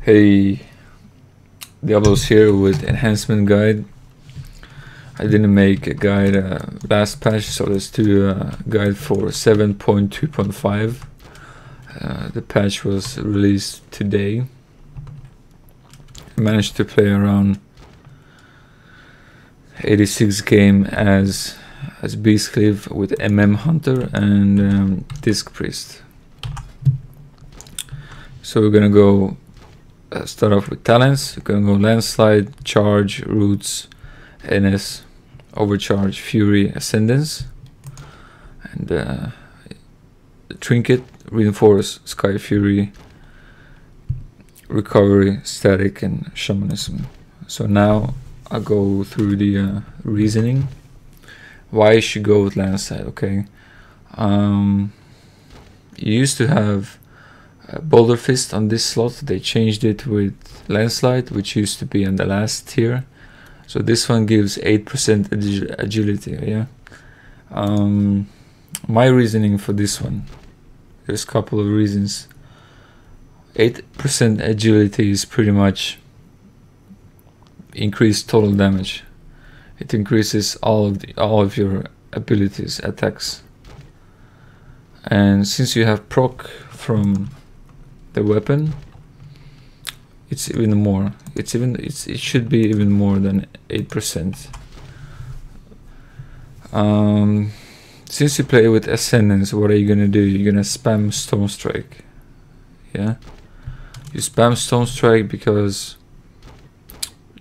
Hey, Diablous here with Enhancement guide. I didn't make a guide last patch, so let's do a guide for 7.2.5. The patch was released today. I managed to play around 86 game as Beastcleave with Hunter and Disc Priest. So we're gonna go start off with talents. We're gonna go Landslide, Charge, Roots, NS, Overcharge, Fury, Ascendance, and Trinket, Reinforce, Sky Fury, Recovery, Static, and Shamanism. So now I'll go through the reasoning why you should go with Landslide. Okay, you used to have Boulder Fist on this slot. They changed it with Landslide, which used to be on the last tier. So this one gives 8% agility. Yeah. My reasoning for this one, there's a couple of reasons. 8% agility is pretty much increased total damage. It increases all of your abilities, attacks, and since you have proc from the weapon, it's even more. It should be even more than 8%. Since you play with Ascendance, what are you gonna do? You're gonna spam Storm Strike. Yeah, you spam Storm Strike because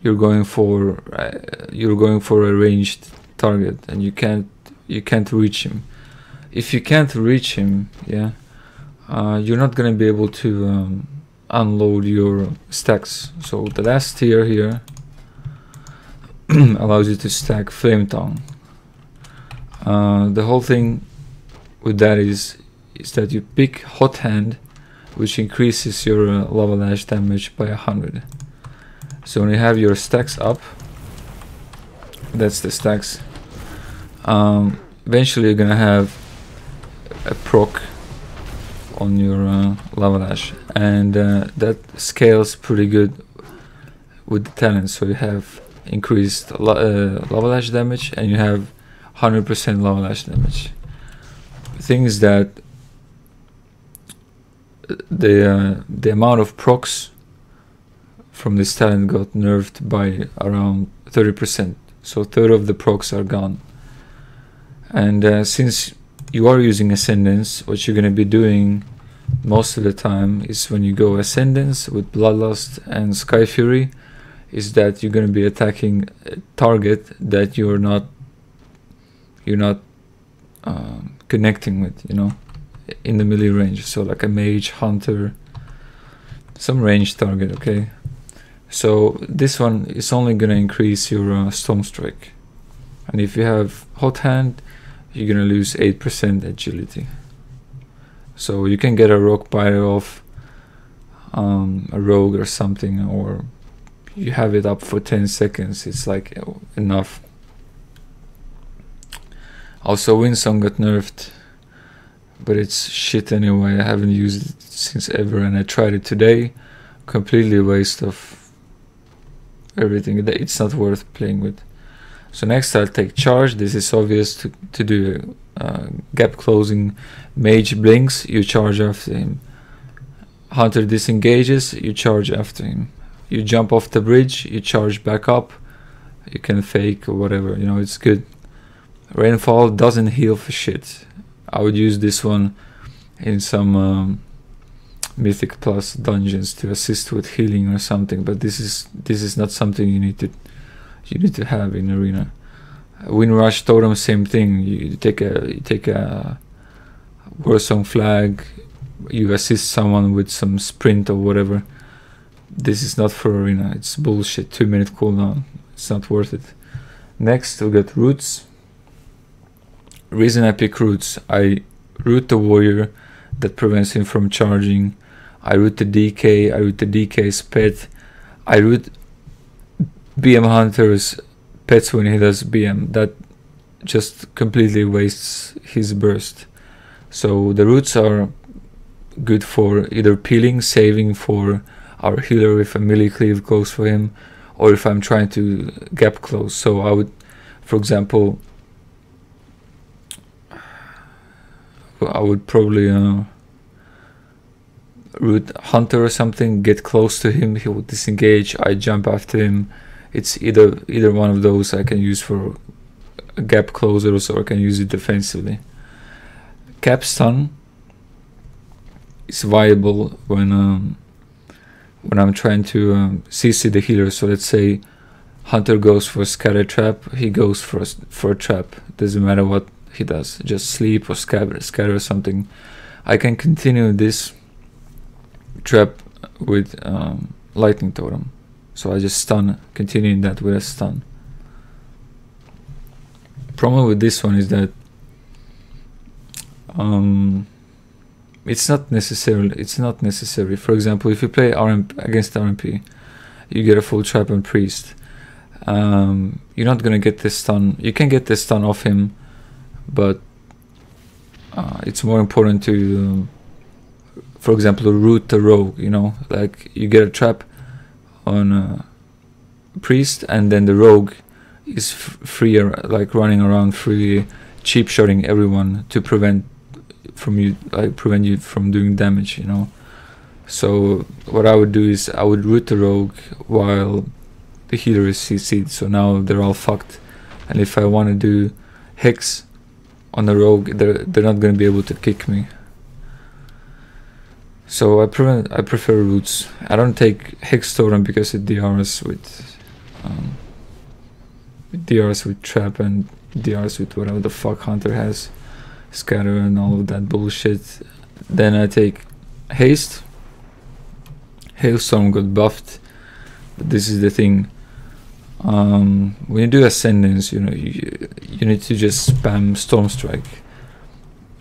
you're going for a ranged target, and you can't reach him. If you can't reach him, yeah, you're not gonna be able to unload your stacks. So the last tier here allows you to stack Flame Tongue. The whole thing with that is that you pick Hot Hand, which increases your lava lash damage by 100. So when you have your stacks up, that's the stacks. Eventually you're gonna have a proc on your lava lash, and that scales pretty good with the talent. So you have increased lava lash damage, and you have 100% lava lash damage. The thing is that the amount of procs from this talent got nerfed by around 30%. So a third of the procs are gone. And since you are using Ascendance, what you're going to be doing most of the time is, when you go Ascendance with Bloodlust and Sky Fury, is that you're going to be attacking a target that you're not connecting with, you know, in the melee range. So like a mage, hunter, some ranged target. Okay, so this one is only going to increase your Storm Strike, and if you have Hot Hand, you're gonna lose 8% agility. So you can get a rock biter off a rogue or something, or you have it up for 10 seconds. It's like enough. Also, Windsong got nerfed, but it's shit anyway. I haven't used it since ever, and I tried it today. Completely a waste of everything. It's not worth playing with. So next I'll take Charge. This is obvious to do gap closing. Mage blinks, you charge after him. Hunter disengages, you charge after him. You jump off the bridge, you charge back up. You can fake or whatever, you know, it's good. Rainfall doesn't heal for shit. I would use this one in some Mythic Plus dungeons to assist with healing or something, but this is not something you need to have in arena. Wind Rush Totem, same thing. You take a Warsong flag, you assist someone with some sprint or whatever. This is not for arena. It's bullshit. 2-minute cooldown. It's not worth it. Next we got Roots. Reason I pick Roots: I root the warrior that prevents him from charging. I root the DK. I root the DK's pet. I root BM Hunter's pets when he does BM. That just completely wastes his burst. So the roots are good for either peeling, saving for our healer with a melee cleave goes for him, or if I'm trying to gap close. So I would, for example, I would probably root Hunter or something, get close to him, he will disengage, I jump after him. It's either one of those I can use for gap closers, or I can use it defensively. Cap stun is viable when I'm trying to CC the healer. So let's say Hunter goes for a scatter trap, he goes for a trap, doesn't matter what he does, just sleep or scatter or something. I can continue this trap with lightning totem, so I just stun, continuing that with a stun. Problem with this one is that it's not necessary. For example, if you play against RMP, you get a full trap and priest, you're not gonna get this stun. You can get this stun off him, but it's more important to for example, root the rogue, you know, like you get a trap on a priest, and then the rogue is freer, like running around freely, cheap shotting everyone to prevent you from doing damage, you know. So what I would do is I would root the rogue while the healer is CC'd, so now they're all fucked. And if I want to do Hex on the rogue, they're not going to be able to kick me. So I prefer roots. I don't take Hex Totem because it DRs with trap and DRs with whatever the fuck Hunter has, scatter and all of that bullshit. Then I take Haste. Hailstorm got buffed, but this is the thing. When you do Ascendance, you know, you need to just spam Storm Strike.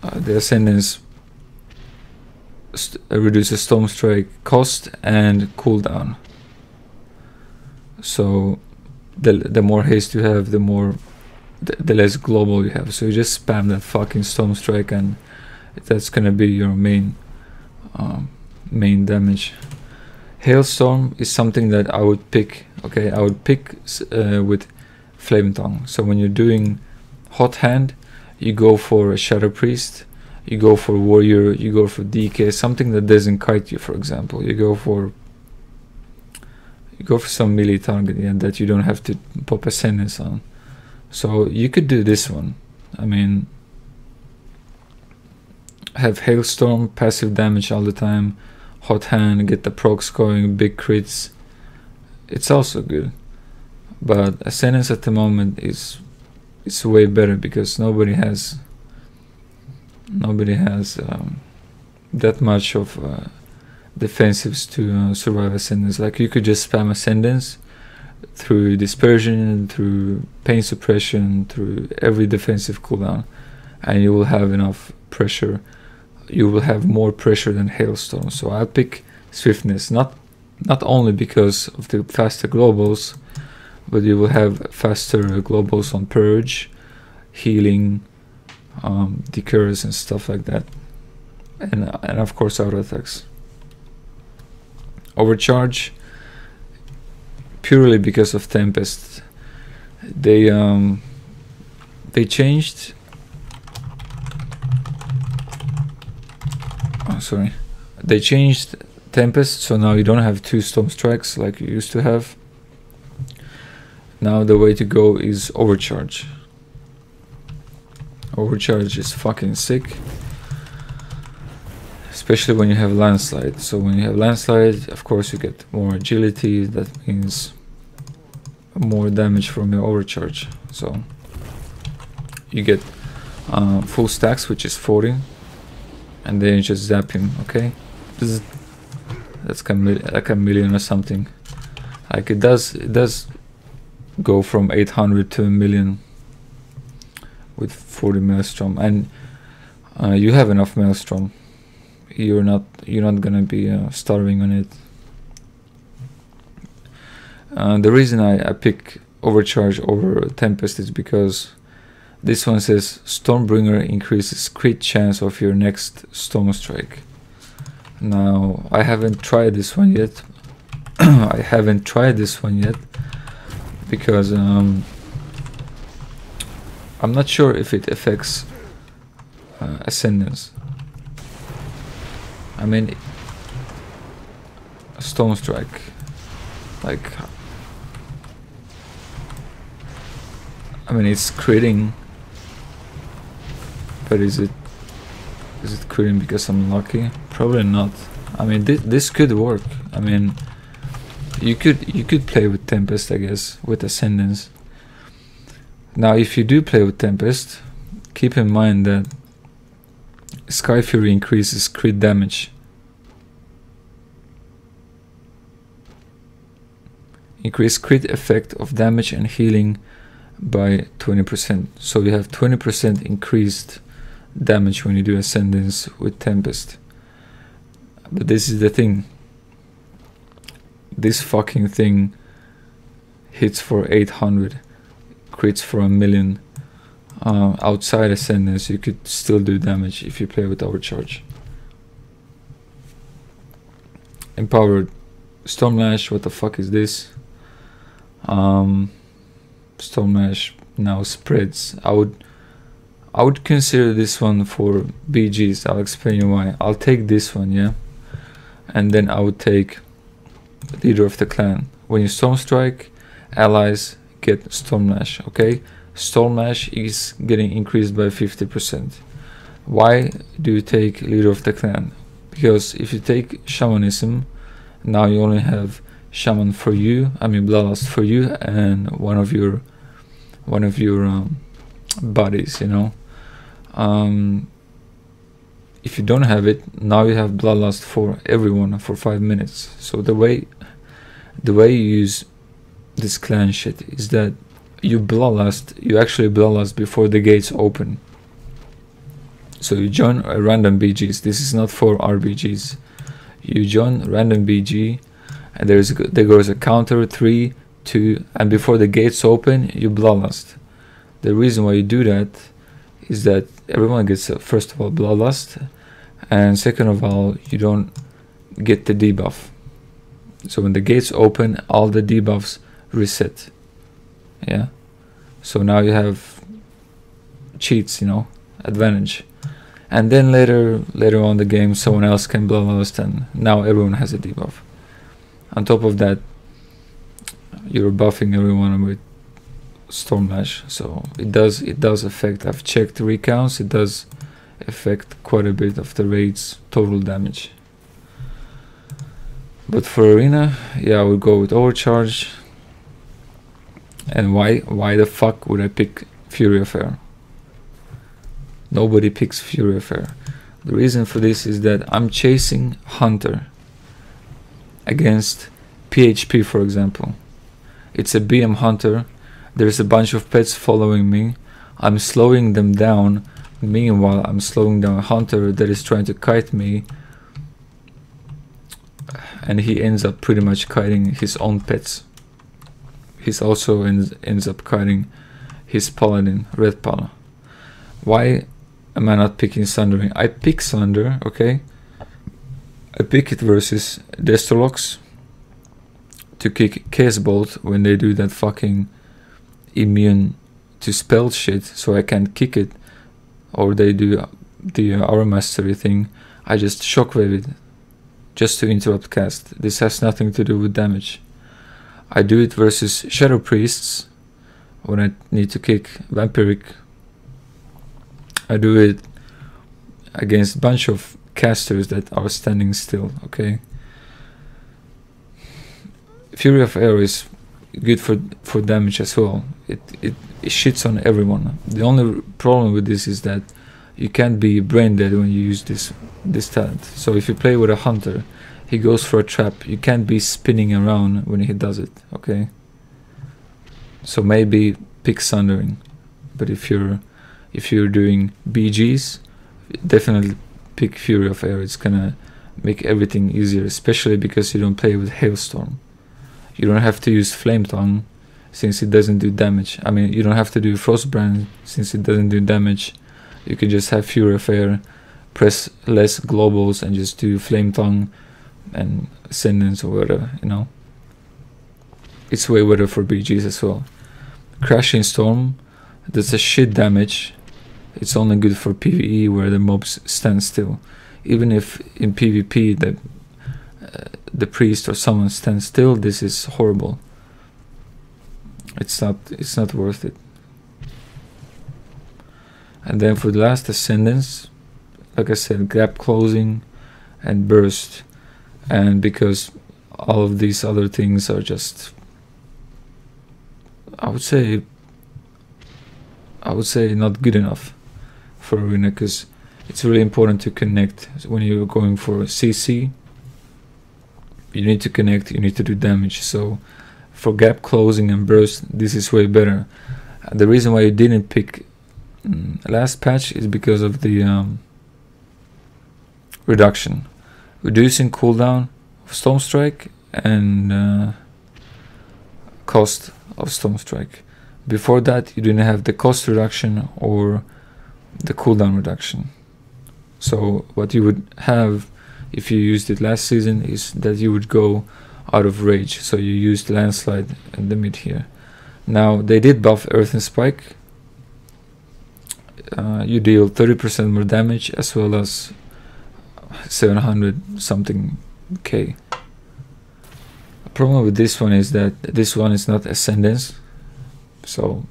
The Ascendance reduces Storm Strike cost and cooldown. So the more haste you have, the less global you have. So you just spam that fucking Storm Strike, and that's gonna be your main damage. Hailstorm is something that I would pick. Okay, I would pick with Flame Tongue. So when you're doing Hot Hand, you go for a Shadow Priest, you go for Warrior, you go for DK, something that doesn't kite you, for example. You go for some melee target, yeah, that you don't have to pop Ascendance on. So you could do this one. I mean, have Hailstorm, passive damage all the time, Hot Hand, get the procs going, big crits. It's also good, but Ascendance at the moment is way better because nobody has that much of defensives to survive Ascendance. Like you could just spam Ascendance through Dispersion, through Pain Suppression, through every defensive cooldown, and you will have enough pressure. You will have more pressure than Hailstorm. So I'll pick Swiftness, not only because of the faster globals, but you will have faster globals on Purge, Healing, Decurs and stuff like that, and of course auto attacks. Overcharge, purely because of Tempest. They changed. They changed Tempest, so now you don't have 2 Storm Strikes like you used to have. Now the way to go is Overcharge. Overcharge is fucking sick, especially when you have Landslide. So when you have Landslide, of course you get more agility, that means more damage from your Overcharge. So you get full stacks, which is 40, and then you just zap him. Okay, that's like a million or something. Like it does go from 800 to a million with 40 Maelstrom, and you have enough Maelstrom. You're not gonna be starving on it. The reason I pick Overcharge over Tempest is because this one says Stormbringer increases crit chance of your next Storm Strike. Now I haven't tried this one yet, I haven't tried this one yet because I'm not sure if it affects Ascendance. I mean, Stone Strike, like, I mean, it's critting, but is it critting because I'm lucky? Probably not. I mean, this could work. I mean, you could play with Tempest, I guess, with Ascendance. Now, if you do play with Tempest, keep in mind that Sky Fury increases crit damage. Increase crit effect of damage and healing by 20%. So you have 20% increased damage when you do Ascendance with Tempest. But this is the thing. This fucking thing hits for 800, crits for 1,000,000. Outside Ascendance, you could still do damage if you play with Overcharge. Empowered Stormlash, what the fuck is this? Stormlash now spreads. I would consider this one for BGs. I'll explain you why. I'll take this one, yeah, and then I would take Leader of the Clan. When you Storm Strike, allies get Stormlash, okay? Stormlash is getting increased by 50%. Why do you take Leader of the Clan? Because if you take Shamanism, now you only have Shaman for you, I mean Bloodlust for you, and one of your buddies, you know. If you don't have it, now you have Bloodlust for everyone for 5 minutes. So the way you use this clan shit is that you actually bloodlust before the gates open. So you join a random BGs. This is not for RBGs. You join random BG, and there goes a counter 3, 2, and before the gates open, you bloodlust. The reason why you do that is that everyone gets first of all bloodlust, and second of all, you don't get the debuff. So when the gates open, all the debuffs reset. Yeah, so now you have cheats, you know, advantage, and then later on the game, someone else can bloodlust, and now everyone has a debuff. On top of that, you're buffing everyone with Stormlash, so it does affect. I've checked recounts. It does affect quite a bit of the raid's total damage. But for arena, yeah, I would go with Overcharge. And why the fuck would I pick Fury of Air? Nobody picks Fury of Air. The reason for this is that I'm chasing Hunter against PHP, for example. It's a BM Hunter. There's a bunch of pets following me. I'm slowing them down. Meanwhile, I'm slowing down a Hunter that is trying to kite me, and he ends up pretty much kiting his own pets. He's also ends up kiting his Paladin, Red Pala. Why am I not picking Sundering? I pick Sunder, okay? I pick it versus Destrolox to kick Case Bolt when they do that fucking immune to spell shit, so I can't kick it, or they do the Aura Mastery thing. I just shockwave it just to interrupt cast. This has nothing to do with damage. I do it versus Shadow Priests when I need to kick Vampiric. I do it against a bunch of casters that are standing still, okay? Fury of Air is good for damage as well. It shits on everyone. The only problem with this is that you can't be brain dead when you use this talent. So if you play with a Hunter, he goes for a trap. You can't be spinning around when he does it, okay? So maybe pick Sundering. But if you're doing BGs, definitely pick Fury of Air. It's gonna make everything easier, especially because you don't play with Hailstorm. You don't have to use Flame Tongue since it doesn't do damage. I mean, you don't have to do Frostbrand since it doesn't do damage. You can just have Fury of Air, press less globals, and just do Flame Tongue and Ascendance or whatever, you know. it's way better for BGs as well. Crashing Storm, that's a shit damage. It's only good for PvE where the mobs stand still. Even if in PvP the priest or someone stands still, this is horrible. It's not worth it. And then for the last Ascendance, like I said, gap closing and burst. And because all of these other things are just, I would say not good enough for Arena, because it's really important to connect. When you're going for CC, you need to connect, you need to do damage. So for gap closing and burst, this is way better. The reason why you didn't pick last patch is because of the reduction, reducing cooldown of Storm Strike and cost of Storm Strike. Before that, you didn't have the cost reduction or the cooldown reduction. So what you would have if you used it last season is that you would go out of rage. So you used Landslide in the mid here. Now they did buff Earth and Spike. You deal 30% more damage as well as 700 something K. The problem with this one is that this one is not Ascendance. So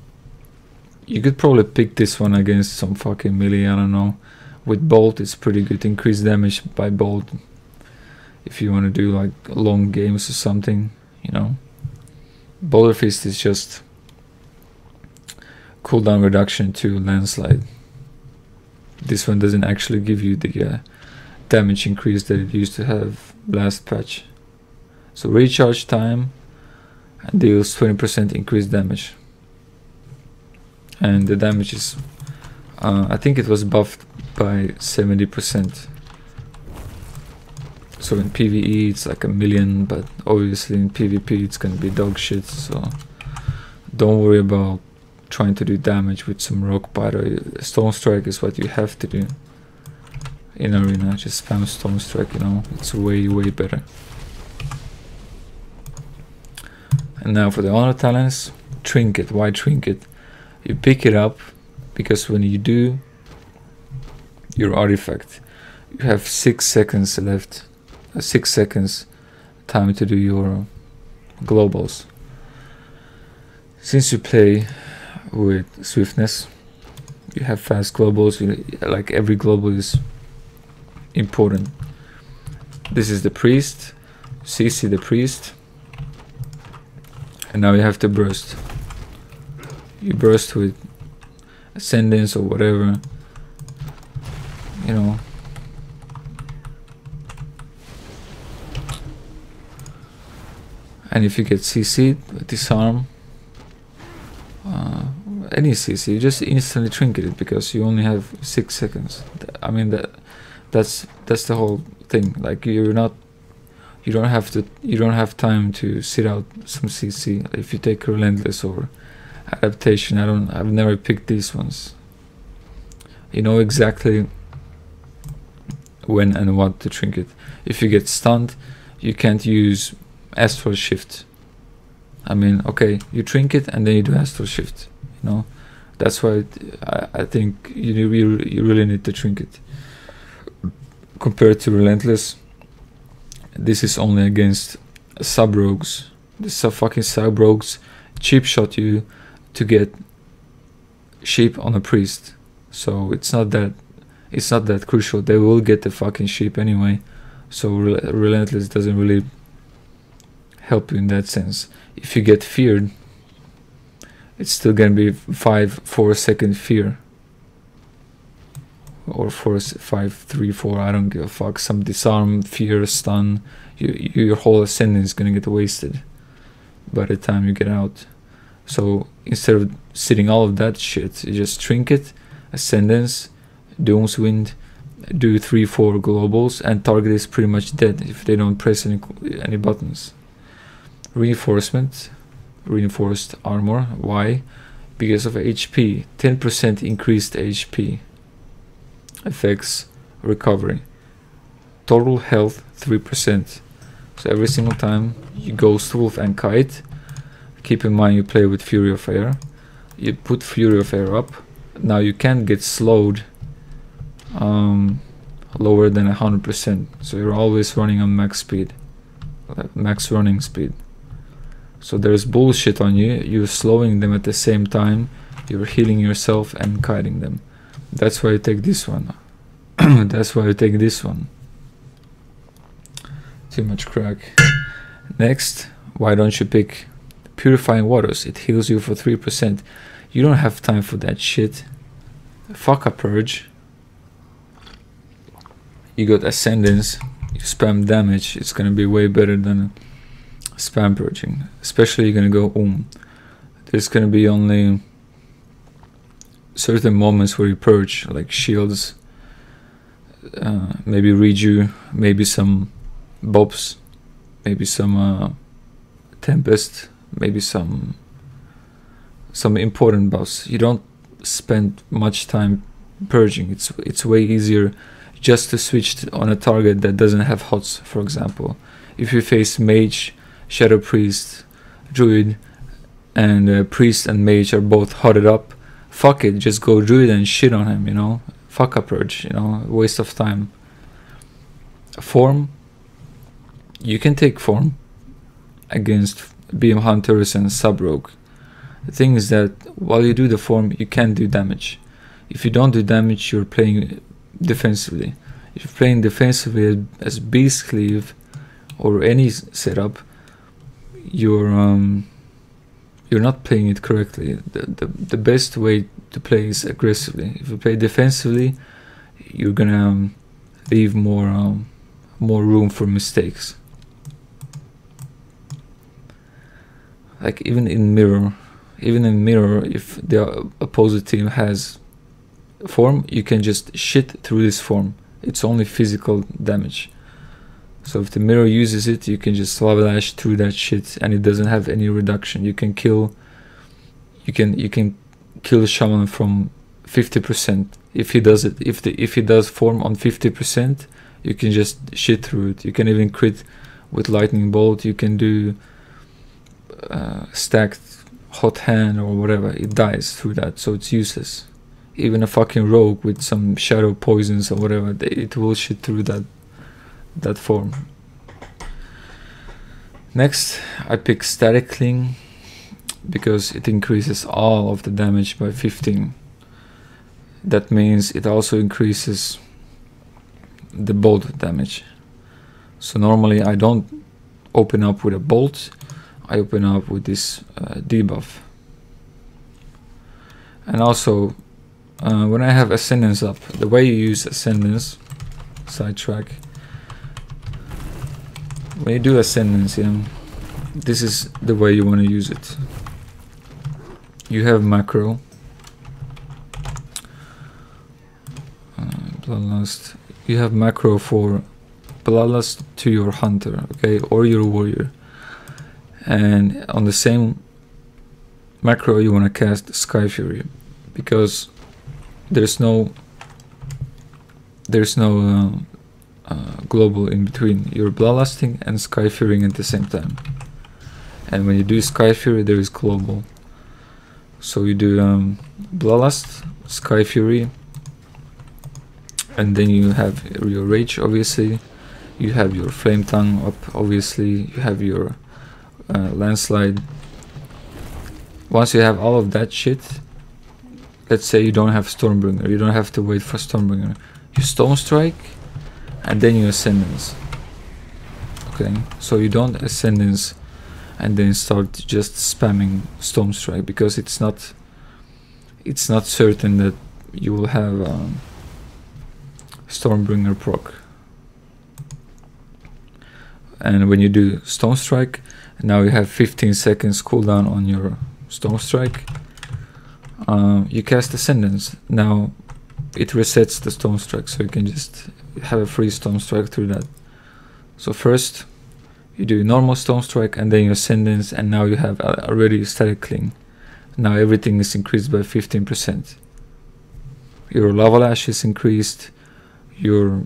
you could probably pick this one against some fucking melee, I don't know. With Bolt it's pretty good, increased damage by Bolt. If you want to do like long games or something, you know. Boulder Fist is just cooldown reduction to Landslide. This one doesn't actually give you the damage increase that it used to have last patch. So recharge time and deals 20% increased damage. And the damage is, I think it was buffed by 70%. So in PvE it's like 1,000,000, but obviously in PvP it's gonna be dog shit. So don't worry about trying to do damage with some rock biter. Storm Strike is what you have to do in Arena. Just spam Storm Strike, you know, it's way better. And now for the honor talents, Trinket. Why Trinket? You pick it up because when you do your artifact, you have 6 seconds left, 6 seconds time to do your globals. Since you play with swiftness, you have fast globals. Like every global is important. This is the priest, CC the priest, and now you have to burst. You burst with Ascendance or whatever, you know. And if you get CC'd, disarm, any CC, you just instantly trinket it because you only have 6 seconds. I mean that's the whole thing. Like you don't have time to sit out some CC. If you take Relentless or Adaptation, I've never picked these ones. You know exactly when and what to trinket. If you get stunned, you can't use Astral Shift. I mean, okay, you trinket and then you do Astral Shift. You know, that's why I think you really need to trinket. Compared to Relentless, this is only against sub rogues. The fucking sub rogues cheap shot you to get sheep on a priest. So it's not that crucial. They will get the fucking sheep anyway. So Relentless doesn't really help you in that sense. If you get feared, it's still gonna be 4 second fear, or 5, 3, 4. I don't give a fuck. Some disarm, fear, stun. Your whole ascendant is gonna get wasted by the time you get out. So instead of sitting all of that shit, you just trinket, Ascendance, Doom's Wind, do 3-4 globals, and target is pretty much dead if they don't press any buttons. Reinforcement, reinforced armor. Why? Because of HP. 10% increased HP affects recovery. Total health 3%. So every single time you Ghost Wolf and Kite, keep in mind you play with Fury of Air. You put Fury of Air up. Now you can't get slowed lower than 100%, so you're always running on max speed, max running speed. So there's bullshit on you. You're slowing them at the same time. You're healing yourself and kiting them. That's why you take this one. That's why you take this one. Too much crack. Next, why don't you pick Purifying Waters? It heals you for 3%. You don't have time for that shit. Fuck a Purge. You got Ascendance. You spam damage. It's gonna be way better than spam purging. Especially you're gonna go There's gonna be only certain moments where you purge, like shields, maybe reju, maybe some bobs, maybe some tempest, maybe some important buffs. You don't spend much time purging. It's way easier just to switch on a target that doesn't have HOTS. For example, if you face mage, shadow priest, druid, and priest and mage are both hotted up, fuck it, just go druid and shit on him, you know. Fuck a purge, you know, waste of time. Form, you can take form against beam hunters and sub rogue. The thing is that while you do the form, you can't do damage. If you don't do damage, you're playing defensively. If you're playing defensively as beast cleave or any setup, you're not playing it correctly. The best way to play is aggressively. If you play defensively, you're gonna leave more room for mistakes. Like even in mirror, if the opposite team has form, you can just shit through this form. It's only physical damage. So if the mirror uses it, you can just lava lash through that shit, and it doesn't have any reduction. You can kill Shaman from 50%. If he does it, if he does form on 50%, you can just shit through it. You can even crit with lightning bolt. You can do stacked hot hand or whatever. It dies through that, so it's useless. Even a fucking rogue with some shadow poisons or whatever, it will shit through that form. Next, I pick Static Cling because it increases all of the damage by 15. That means it also increases the bolt damage. So normally I don't open up with a bolt, I open up with this debuff. And also when I have Ascendance up, the way you use Ascendance, sidetrack, when you do Ascendance, yeah, this is the way you want to use it. You have macro, Bloodlust. You have macro for Bloodlust to your hunter, okay, or your warrior. And on the same macro you want to cast Sky Fury, because there's no global in between. You're bloodlusting and Sky Furying at the same time, and when you do Sky Fury there is global. So you do bloodlust, Sky Fury, and then you have your rage, obviously. You have your flame tongue up, obviously. You have your landslide. Once you have all of that shit, let's say you don't have Stormbringer, you don't have to wait for Stormbringer. You Stone Strike and then you Ascendance. Okay, so you don't Ascendance and then start just spamming Stone Strike, because it's not certain that you will have Stormbringer proc. And when you do Stone Strike, now you have 15 seconds cooldown on your Stone Strike. You cast Ascendance. Now it resets the Stone Strike, so you can just have a free Stone Strike through that. So first you do normal Stone Strike and then your Ascendance, and now you have already Static Cling. Now everything is increased by 15%. Your Lava Lash is increased, your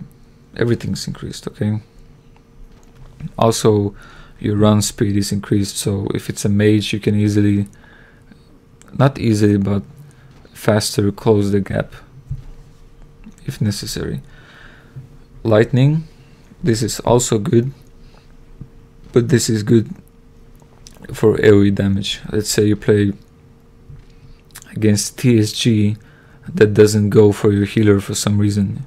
everything's increased, okay? Also your run speed is increased. So if it's a mage, you can easily, not easily, but faster close the gap if necessary. Lightning, this is also good, but this is good for AoE damage. Let's say you play against TSG that doesn't go for your healer for some reason.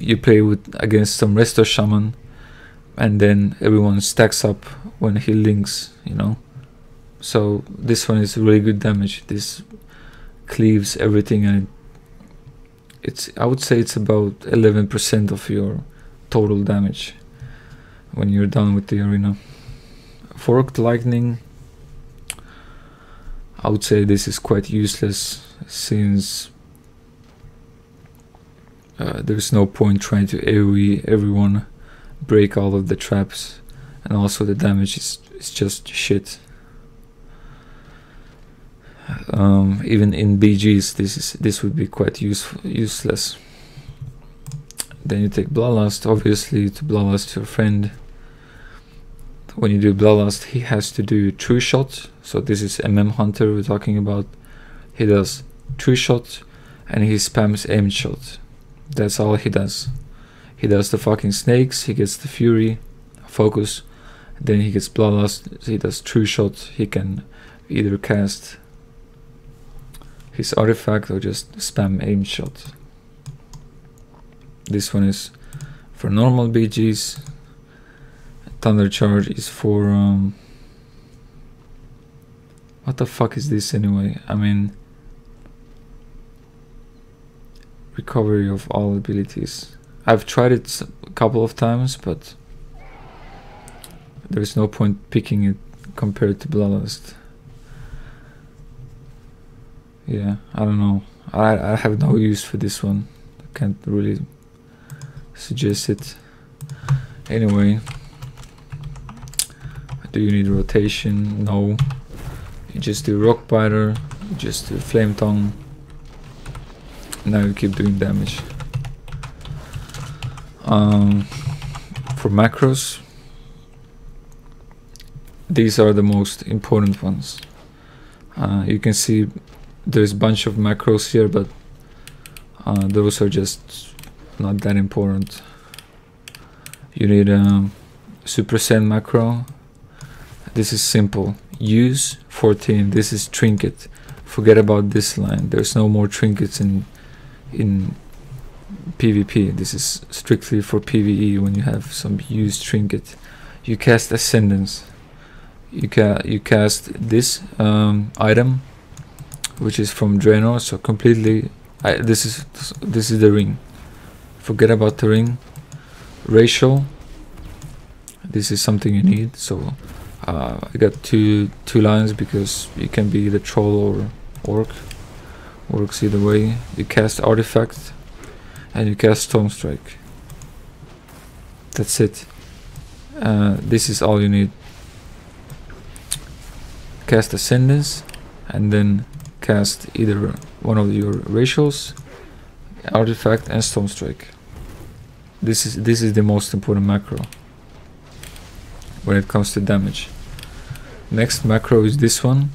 You play against some resto shaman, and then everyone stacks up when he links, you know. So this one is really good damage. This cleaves everything, and I would say it's about 11% of your total damage when you're done with the arena. Forked lightning, I would say this is quite useless, since there's no point trying to AoE everyone, break all of the traps, and also the damage is just shit. Even in BGs, this would be quite useless. Then you take Bloodlust, obviously, to Bloodlust your friend. When you do Bloodlust, he has to do True Shot. So this is Hunter we're talking about. He does True Shot and he spams Aim Shot. That's all he does. He does the fucking snakes, he gets the Fury, Focus, then he gets Bloodlust, he does True Shot. He can either cast his artifact or just spam Aim Shot. This one is for normal BGs. Thunder Charge is for what the fuck is this anyway? I mean, recovery of all abilities. I've tried it a couple of times, but there's no point picking it compared to Bloodlust. Yeah, I don't know. I have no use for this one. I can't really suggest it. Anyway, do you need rotation? No. You just do Rock Biter, you just do Flame Tongue. Now you keep doing damage. For macros, these are the most important ones. You can see there's a bunch of macros here, but those are just not that important. You need a Super Saiyan macro. This is simple. Use 14. This is trinket. Forget about this line. There's no more trinkets in PvP. This is strictly for PvE. When you have some used trinket, you cast Ascendance. You cast this item, which is from Draenor. So completely, this is the ring. Forget about the ring. Racial. This is something you need. So I got two lines because you can be the troll or orc. Works either way. You cast Artifact and you cast Stone Strike. That's it. This is all you need. Cast Ascendance and then cast either one of your racials, Artifact and Stone Strike. This is the most important macro when it comes to damage. Next macro is this one.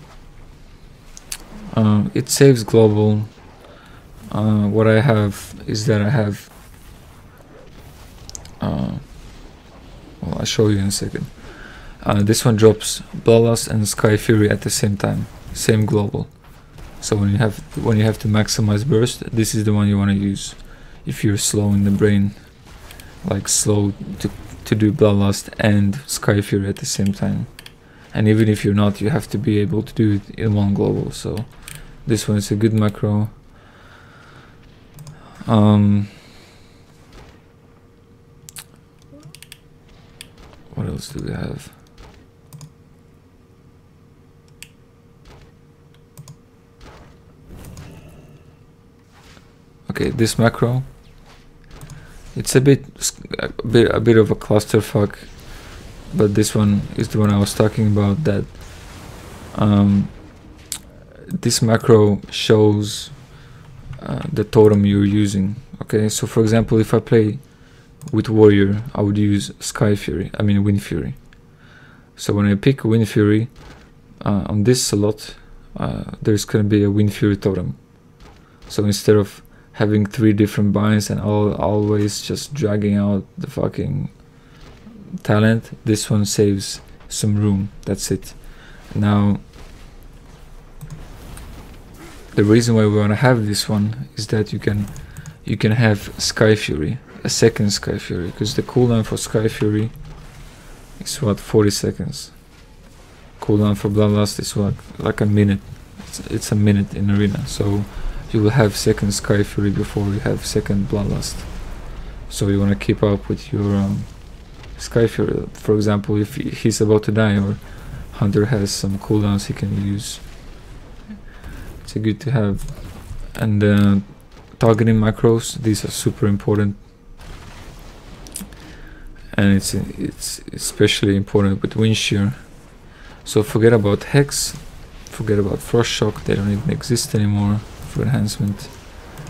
It saves global. What I have is that I have well, I'll show you in a second. This one drops Bloodlust and Sky Fury at the same time, same global. So when you have to maximize burst, this is the one you want to use if you're slow in the brain, like slow to do Bloodlust and Sky Fury at the same time. And even if you're not, you have to be able to do it in one global. So this one is a good macro. What else do we have? Okay, this macro. It's a bit of a clusterfuck, but this one is the one I was talking about. That this macro shows the totem you're using. Okay, so for example, if I play with warrior, I would use Sky Fury. I mean Wind Fury. So when I pick Wind Fury on this slot, there's gonna be a Wind Fury totem. So instead of having 3 different binds and always just dragging out the fucking talent, this one saves some room. That's it. Now the reason why we want to have this one is that you can have Sky Fury, a second Sky Fury, because the cooldown for Sky Fury is what, 40 seconds. Cooldown for Bloodlust is what, like a minute. It's a minute in arena, so you will have second Sky Fury before you have second Bloodlust. So you want to keep up with your Sky Fury. For example, if he's about to die or Hunter has some cooldowns he can use, it's good to have. And targeting macros, these are super important, and it's especially important with Wind Shear. So forget about Hex, forget about Frost Shock, they don't even exist anymore for enhancement,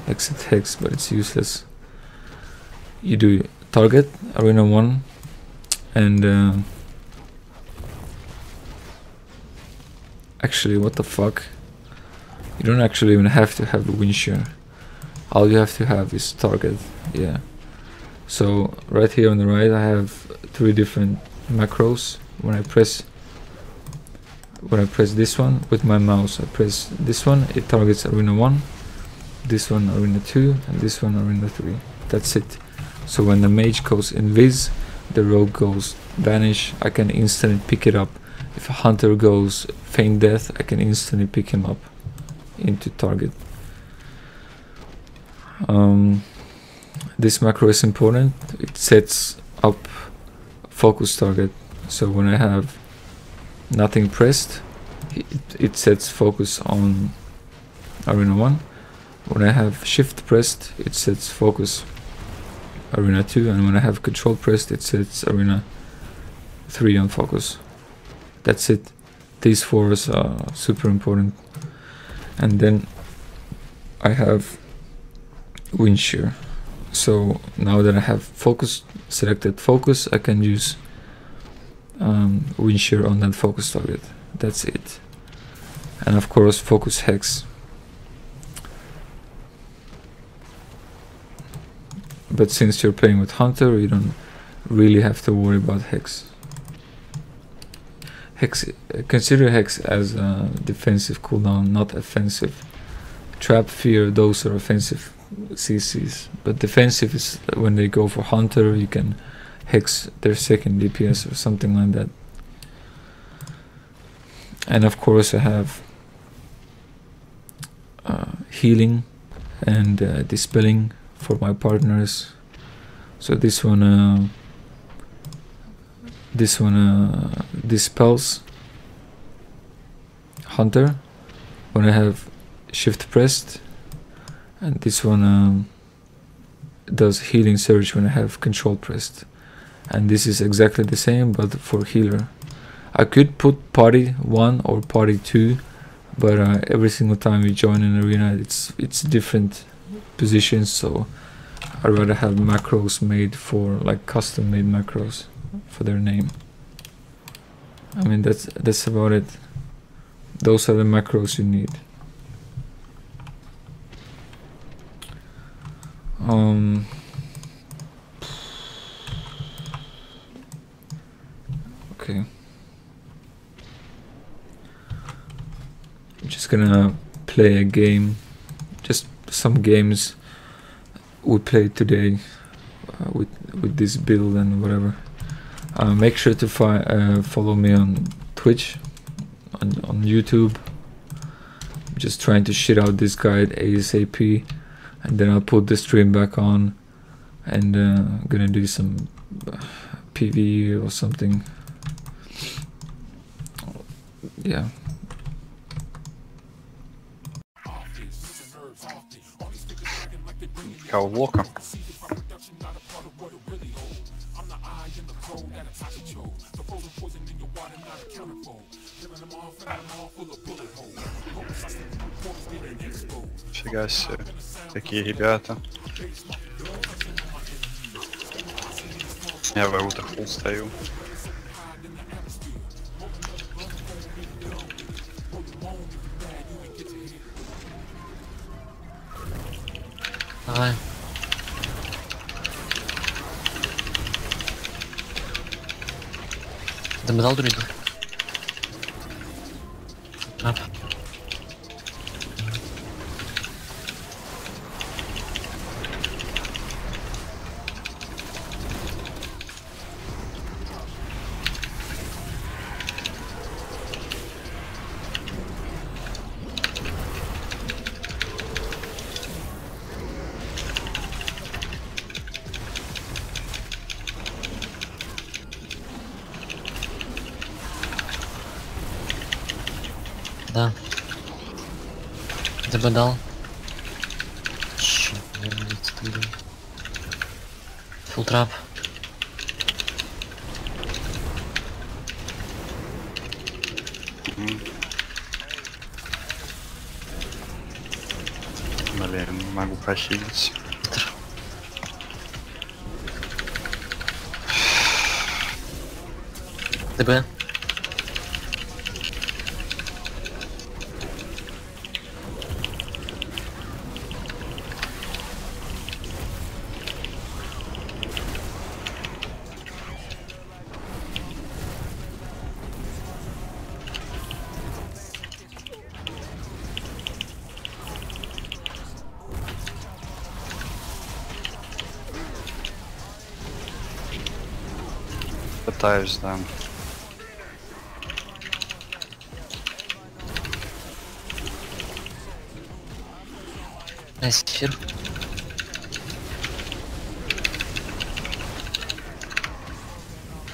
except Hex, but it's useless. You do target Arena 1, and actually, what the fuck, you don't actually even have to have a Wind Shear. All you have to have is target. Yeah. So right here on the right I have 3 different macros. When I press this one with my mouse, I press this one, it targets Arena 1, this one Arena 2, and this one Arena 3. That's it. So when the mage goes invis, the rogue goes vanish, I can instantly pick it up. If a hunter goes feign death, I can instantly pick him up into target. This macro is important. It sets up focus target. So when I have nothing pressed, it sets focus on Arena 1. When I have shift pressed, it sets focus Arena 2, and when I have control pressed, it sets Arena 3 on focus. That's it. These 4 are super important. And then I have Wind Shear. So now that I have focus, selected focus, I can use Wind Shear on that focus target. That's it. And of course focus Hex. But since you're playing with Hunter, you don't really have to worry about Hex. Consider Hex as a defensive cooldown, not offensive. Trap, Fear, those are offensive CCs, but defensive is when they go for Hunter, you can Hex their second DPS or something like that. And of course I have healing and dispelling for my partners. So this one dispels Hunter when I have shift pressed, and this one does healing surge when I have control pressed. And this is exactly the same but for healer. I could put party 1 or party 2, but every single time you join an arena it's different positions, so I'd rather have macros made for, like, custom made macros for their name. I mean, that's about it. Those are the macros you need. Okay. I'm just gonna play a game, just some games we played today with this build and whatever. Make sure to follow me on Twitch, on YouTube. I'm just trying to shit out this guide ASAP, and then I'll put the stream back on, and I'm gonna do some PvE or something. Yeah. Coward Walker. Фига себе, такие ребята. Я в аутах фулл стою. Давай. Да мы дал друиду. Ап. Да. ДБ дал. Чё, я не фулл трап. Блин, не могу похилить. ДБ. Пытаюсь, да. Найс эфир.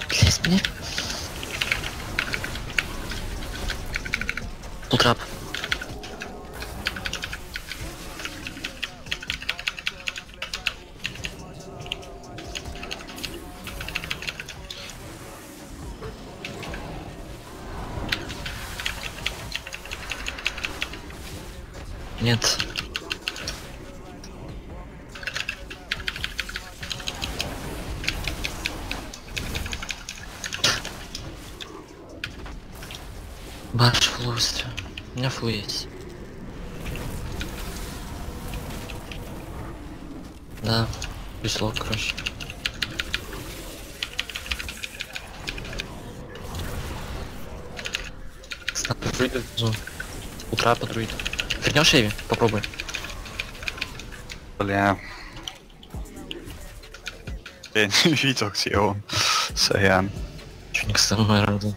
Блять, мне. Фулл трап. Нет. Баш фулл быстро. У меня фулл есть. Да. Плюс лог, короче. Снапер друида внизу. Утра по друиду. Вернешь Эви? Попробуй. Бля. Я не видел, где он. Саян. Чё не кстати, рада.